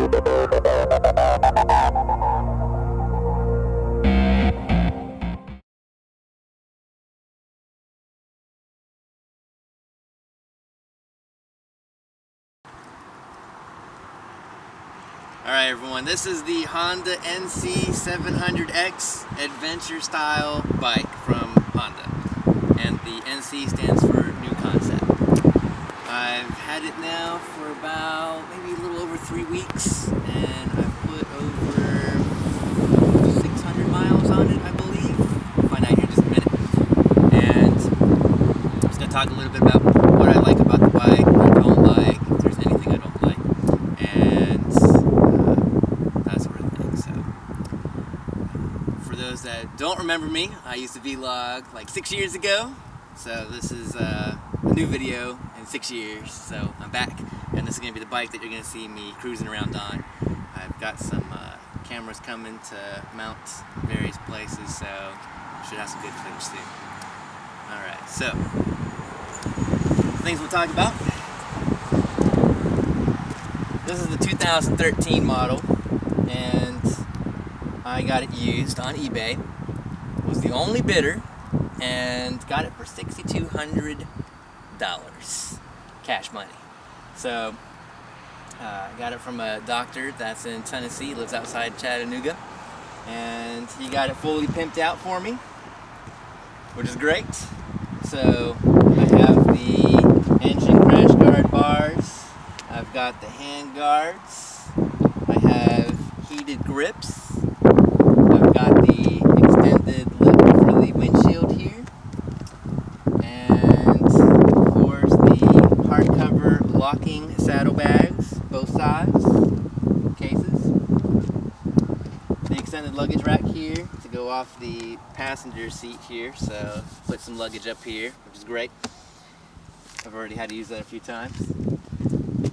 Alright everyone, this is the Honda NC700X adventure style bike from Honda, and the NC stands for New Concept. I've had it now for about maybe a little over 3 weeks, and I've put over 600 miles on it, I believe. We'll find out here in just a minute. And I'm just going to talk a little bit about what I like about the bike, what I don't like, if there's anything I don't like, and that sort of thing. So, for those that don't remember me, I used to vlog like 6 years ago. So this is a new video in 6 years. So I'm back, and this is going to be the bike that you're going to see me cruising around on. I've got some cameras coming to mount various places, so should have some good footage soon. Alright, so things we'll talk about. This is the 2013 model, and I got it used on eBay. Was the only bidder, and got it for $6,200 cash money. So I got it from a doctor that's in Tennessee, lives outside Chattanooga, and he got it fully pimped out for me, which is great. So I have the engine crash guard bars, I've got the hand guards, I have heated grips, I've got the extended lip for the windshield here, and of course the hardcover locking saddlebags, both sides, cases, the extended luggage rack here to go off the passenger seat here, so put some luggage up here, which is great. I've already had to use that a few times.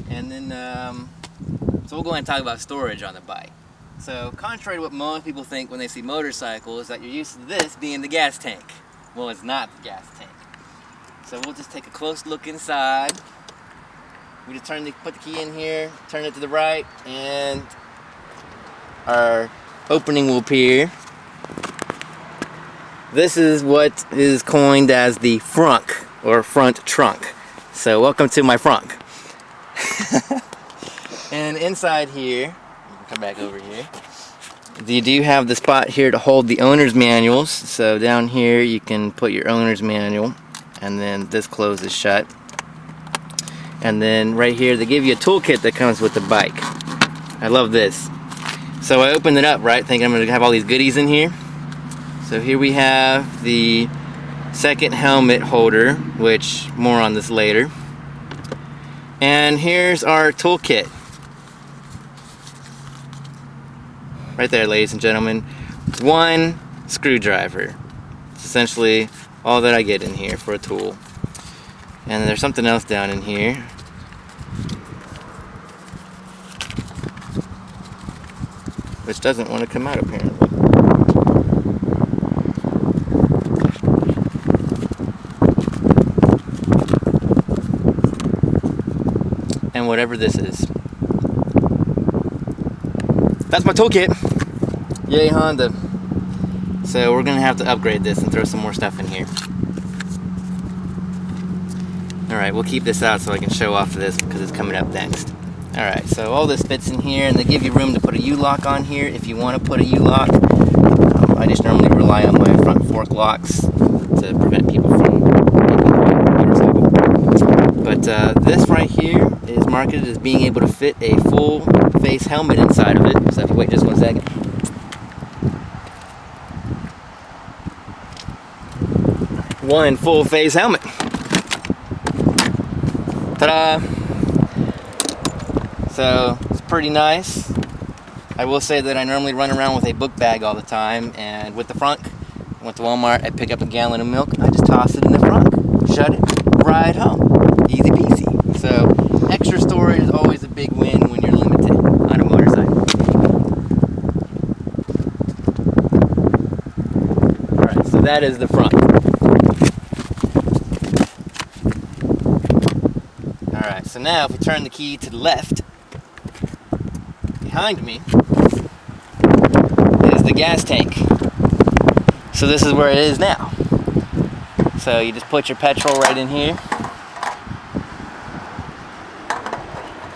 And then, so we'll go ahead and talk about storage on the bike. So, contrary to what most people think when they see motorcycles, that you're used to this being the gas tank. Well, it's not the gas tank. So we'll just take a close look inside. We just put the key in here, turn it to the right, and our opening will appear. This is what is coined as the frunk, or front trunk. So welcome to my frunk. And inside here, come back over here, you do have the spot here to hold the owner's manuals. So down here you can put your owner's manual, and then this closes shut. And then right here they give you a toolkit that comes with the bike. I love this. So I opened it up, right, thinking I'm going to have all these goodies in here. So here we have the second helmet holder, which more on this later. And here's our toolkit. Right there, ladies and gentlemen. One screwdriver. It's essentially all that I get in here for a tool. And there's something else down in here. Which doesn't want to come out apparently. And whatever this is. That's my toolkit. Yay, Honda. So we're gonna have to upgrade this and throw some more stuff in here. Alright, we'll keep this out so I can show off this because it's coming up next. Alright, so all this fits in here, and they give you room to put a U-lock on here if you want to put a U-lock. I just normally rely on my front fork locks to prevent people from making my motorcycle. But this right here is marketed as being able to fit a full face helmet inside of it. So if you wait just 1 second. One full face helmet. Ta-da! So it's pretty nice. I will say that I normally run around with a book bag all the time, and with the frunk, I went to Walmart, I pick up a gallon of milk, I just toss it in the frunk, shut it, ride home. Easy peasy. So extra storage is always a big win when you're limited on a motorcycle. Alright, so that is the front. Alright, so now if we turn the key to the left, we behind me is the gas tank. So this is where it is now. So you just put your petrol right in here,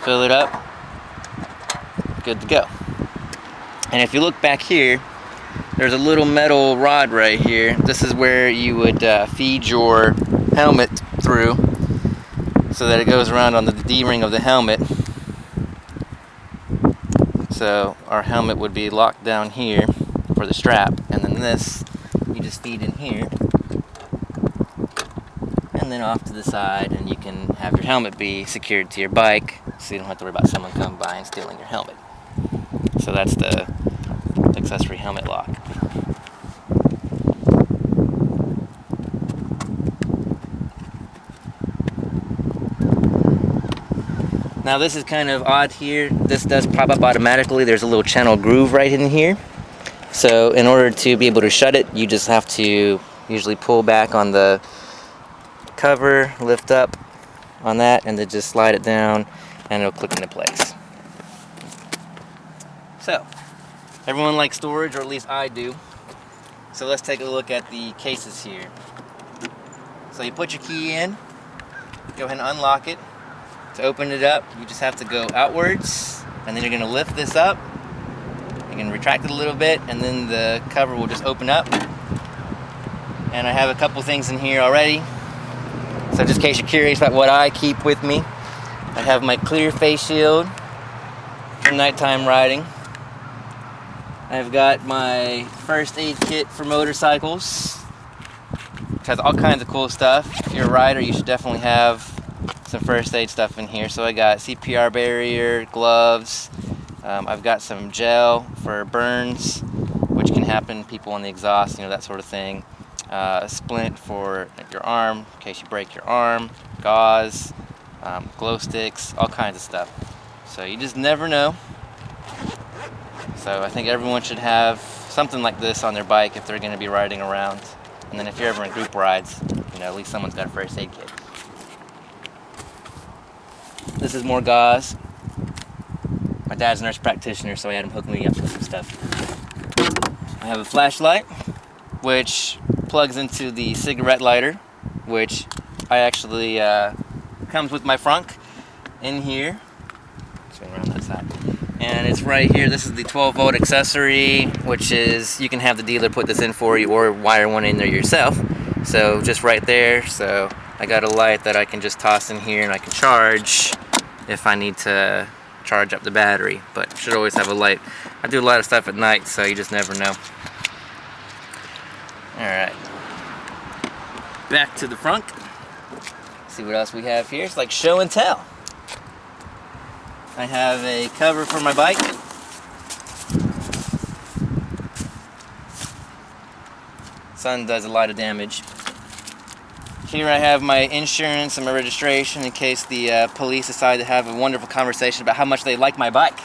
fill it up, good to go. And if you look back here, there's a little metal rod right here. This is where you would feed your helmet through, so that it goes around on the D-ring of the helmet. So our helmet would be locked down here for the strap, and then this you just feed in here and then off to the side, and you can have your helmet be secured to your bike, so you don't have to worry about someone coming by and stealing your helmet. So that's the accessory helmet lock. Now this is kind of odd here. This does pop up automatically. There's a little channel groove right in here. So in order to be able to shut it, you just have to usually pull back on the cover, lift up on that, and then just slide it down and it'll click into place. So everyone likes storage, or at least I do. So let's take a look at the cases here. So you put your key in, go ahead and unlock it. To open it up, you just have to go outwards, and then you're going to lift this up. You can retract it a little bit, and then the cover will just open up. And I have a couple things in here already. So just in case you're curious about what I keep with me, I have my clear face shield for nighttime riding. I've got my first aid kit for motorcycles, which has all kinds of cool stuff. If you're a rider, you should definitely have some first aid stuff in here. So I got CPR barrier, gloves. I've got some gel for burns, which can happen, people on the exhaust, that sort of thing. A splint for your arm, in case you break your arm, gauze, glow sticks, all kinds of stuff. So you just never know. So I think everyone should have something like this on their bike if they're going to be riding around. And then if you're ever in group rides, at least someone's got a first aid kit. This is more gauze. My dad's a nurse practitioner, so I had him hook me up with some stuff. I have a flashlight, which plugs into the cigarette lighter, which I actually comes with my frunk in here. Swing around that side. And it's right here. This is the 12-volt accessory, which is, you can have the dealer put this in for you or wire one in there yourself. So just right there. So I got a light that I can just toss in here and I can charge if I need to charge up the battery, but should always have a light. I do a lot of stuff at night, so you just never know. Alright, back to the frunk. See what else we have here. It's like show and tell. I have a cover for my bike. Sun does a lot of damage. Here I have my insurance and my registration in case the police decide to have a wonderful conversation about how much they like my bike.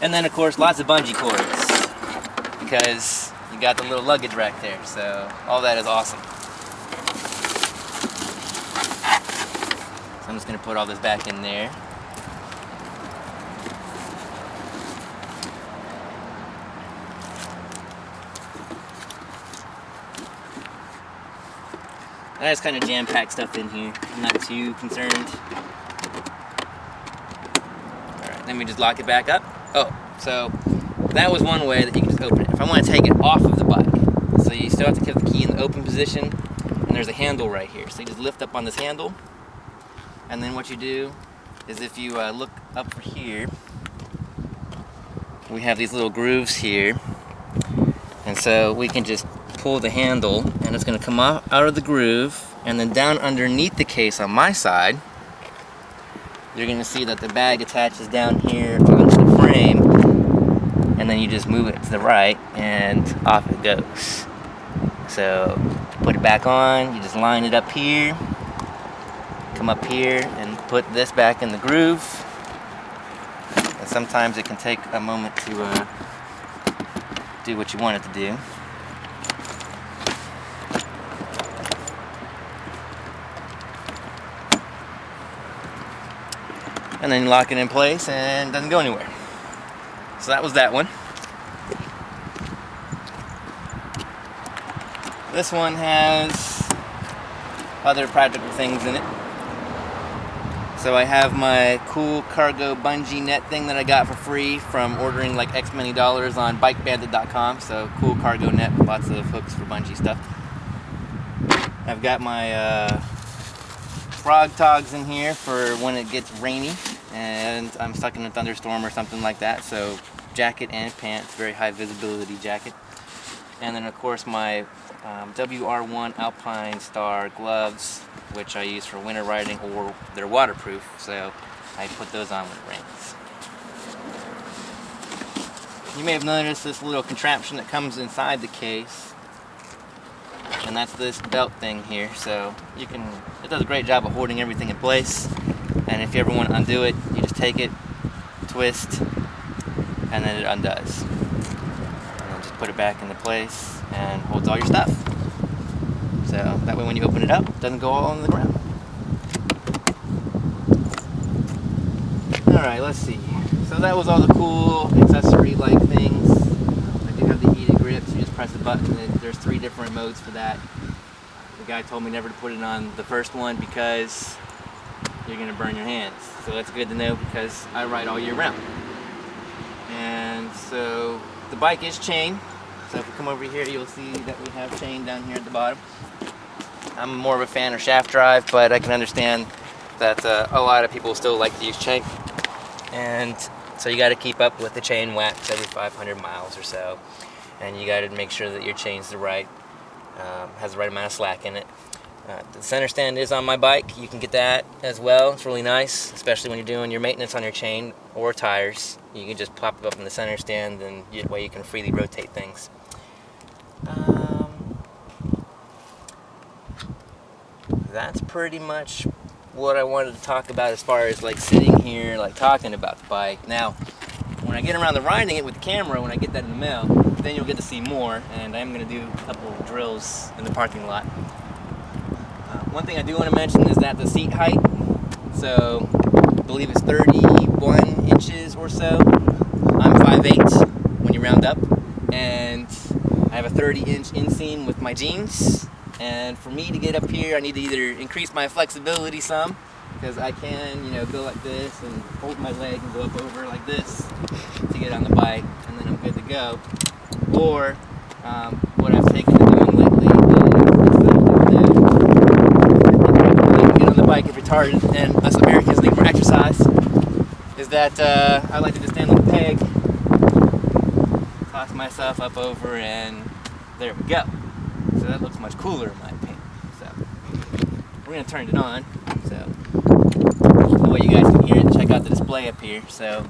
And then of course lots of bungee cords, because you got the little luggage rack there, so all that is awesome. So I'm just going to put all this back in there. I just kind of jam-pack stuff in here. I'm not too concerned. Alright, let me just lock it back up. Oh, so that was one way that you can just open it. If I want to take it off of the bike, so you still have to keep the key in the open position, and there's a handle right here. So you just lift up on this handle, and then what you do is if you look up for here, we have these little grooves here, and so we can just pull the handle, and it's going to come out of the groove, and then down underneath the case on my side, you're going to see that the bag attaches down here onto the frame, and then you just move it to the right, and off it goes. So put it back on, you just line it up here, come up here, and put this back in the groove. And sometimes it can take a moment to do what you want it to do. and then you lock it in place and it doesn't go anywhere. So that was that one. This one has other practical things in it. So I have my cool cargo bungee net thing that I got for free from ordering like X many dollars on bikebandit.com. So cool cargo net with lots of hooks for bungee stuff. I've got my frog togs in here for when it gets rainy and I'm stuck in a thunderstorm or something like that. So jacket and pants, very high visibility jacket. And then of course my WR1 Alpine Star gloves, which I use for winter riding, or they're waterproof, so I put those on when it rains. You may have noticed this little contraption that comes inside the case, and that's this belt thing here. So it does a great job of holding everything in place, and if you ever want to undo it, you just take it, twist, and then it undoes. And then just put it back into place and holds all your stuff. So that way when you open it up, it doesn't go all on the ground. Alright, let's see. So that was all the cool accessory-like things. I do have the heated grips. You just press a button. There's 3 different modes for that. The guy told me never to put it on the first one because you're going to burn your hands. So that's good to know because I ride all year round. And so the bike is chained. So if we come over here, you'll see that we have chain down here at the bottom. I'm more of a fan of shaft drive, but I can understand that a lot of people still like to use chain. And so you got to keep up with the chain wax every 500 miles or so. And you got to make sure that your chain's has the right amount of slack in it. The center stand is on my bike. You can get that as well. It's really nice, especially when you're doing your maintenance on your chain or tires. You can just pop it up in the center stand, and that way you can freely rotate things. That's pretty much what I wanted to talk about as far as like sitting here, like talking about the bike. Now, when I get around to riding it with the camera, when I get that in the mail, then you'll get to see more, and I am going to do a couple of drills in the parking lot. One thing I do want to mention is that the seat height, so I believe it's 31 inches or so. I'm 5'8" when you round up, and I have a 30-inch inseam with my jeans. And for me to get up here, I need to either increase my flexibility some, because I can, go like this and hold my leg and go up over like this to get on the bike, and then I'm good to go. Or what I've taken to doing lately is get on the bike if you're tired, and us Americans need more exercise, is that I like to just stand on the peg, toss myself up over, and there we go. So that looks much cooler in my opinion. So we're going to turn it on, so that way you guys can hear it and check out the display up here. So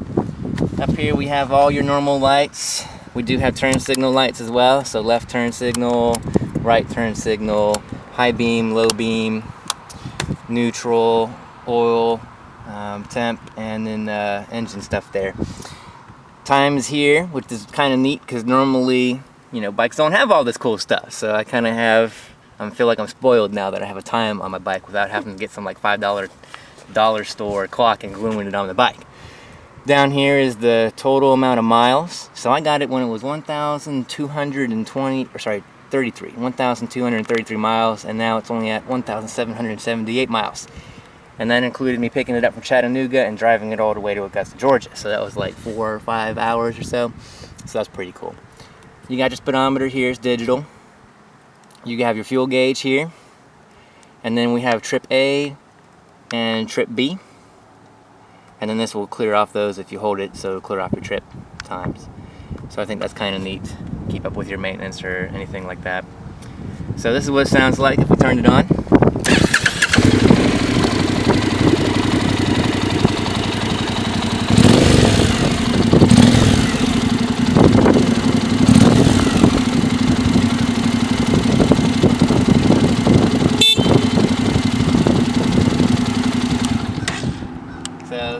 up here we have all your normal lights. We do have turn signal lights as well. So left turn signal, right turn signal, high beam, low beam, neutral, oil, temp, and then engine stuff there. Time is here, which is kind of neat because normally bikes don't have all this cool stuff. So I kind of I feel like I'm spoiled now that I have a time on my bike without having to get some like $5 store clock and gluing it on the bike. Down here is the total amount of miles. So I got it when it was 1,233 miles, and now it's only at 1,778 miles. And that included me picking it up from Chattanooga and driving it all the way to Augusta, Georgia. So that was like 4 or 5 hours or so. So that's pretty cool. You got your speedometer here, it's digital. You have your fuel gauge here. And then we have trip A and trip B. And then this will clear off those if you hold it, so it'll clear off your trip times. So I think that's kind of neat. Keep up with your maintenance or anything like that. So this is what it sounds like if we turned it on. So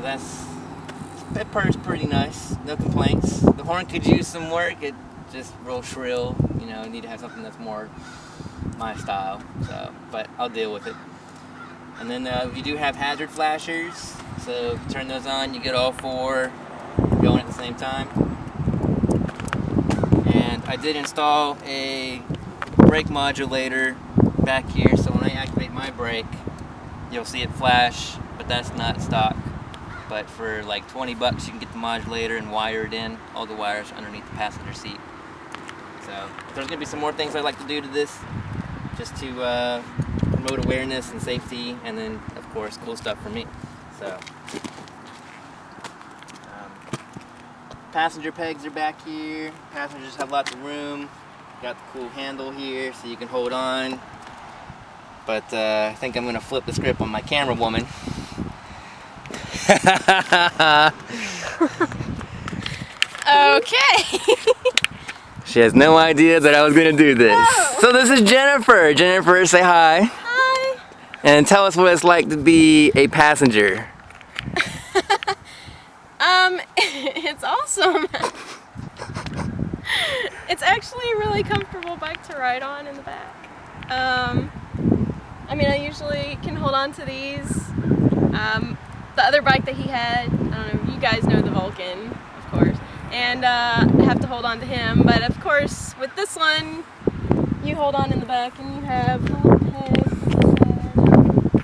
that purr's pretty nice, no complaints. The horn could use some work, it just real shrill, I need to have something that's more my style, but I'll deal with it. And then you do have hazard flashers, So if you turn those on, you get all four going at the same time. And I did install a brake modulator back here, so when I activate my brake, you'll see it flash, but that's not stock. But for like 20 bucks, you can get the modulator and wire it in. All the wires underneath the passenger seat. So there's gonna be some more things I'd like to do to this, just to promote awareness and safety, and then of course cool stuff for me. So passenger pegs are back here. Passengers have lots of room. Got the cool handle here so you can hold on. But I think I'm gonna flip the script on my camera woman. Okay. She has no idea that I was gonna do this. No. So this is Jennifer. Jennifer, say hi. Hi. And tell us what it's like to be a passenger. It's awesome. It's actually a really comfortable bike to ride on in the back. I mean, I usually can hold on to these. The other bike that he had, I don't know, you guys know the Vulcan, of course, and I have to hold on to him, but of course with this one, you hold on in the back and you have the little peg.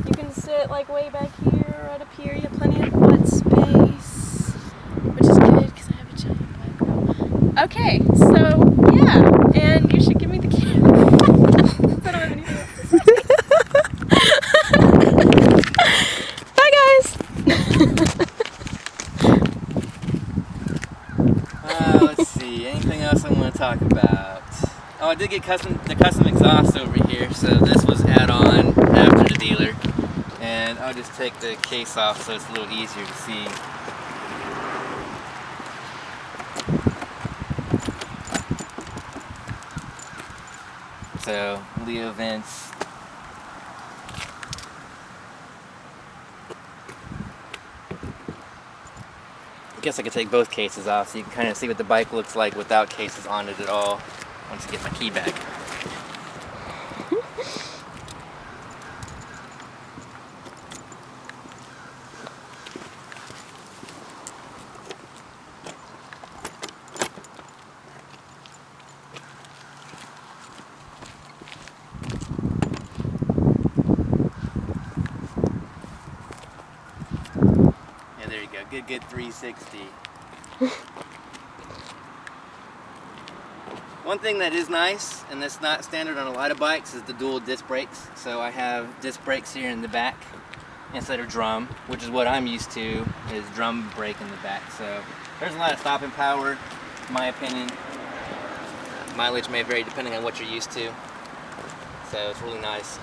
You can sit like way back here, right up here, you have plenty of butt space, which is good because I have a giant bike girl. Okay, so yeah, and you should give me the camera. I don't have anything else to say. Bye guys! Let's see, anything else I want to talk about? Oh, I did get the custom exhaust over here, so this was add-on after the dealer. And I'll just take the case off so it's a little easier to see. So, Leo vents. I guess I could take both cases off so you can kind of see what the bike looks like without cases on it at all once I get my key back. Yeah, there you go. Good 360. One thing that is nice, and that's not standard on a lot of bikes, is the dual disc brakes. So I have disc brakes here in the back instead of drum, which is what I'm used to, is drum brake in the back. So there's a lot of stopping power, in my opinion. Mileage may vary depending on what you're used to. So it's really nice.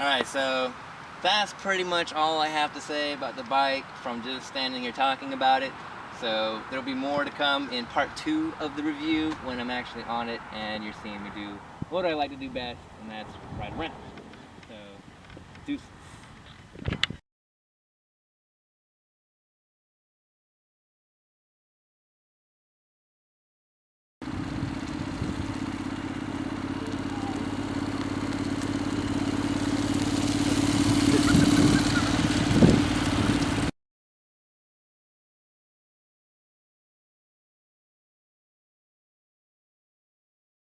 Alright, so that's pretty much all I have to say about the bike from just standing here talking about it. So there'll be more to come in part 2 of the review when I'm actually on it and you're seeing me do what I like to do best, and that's ride around.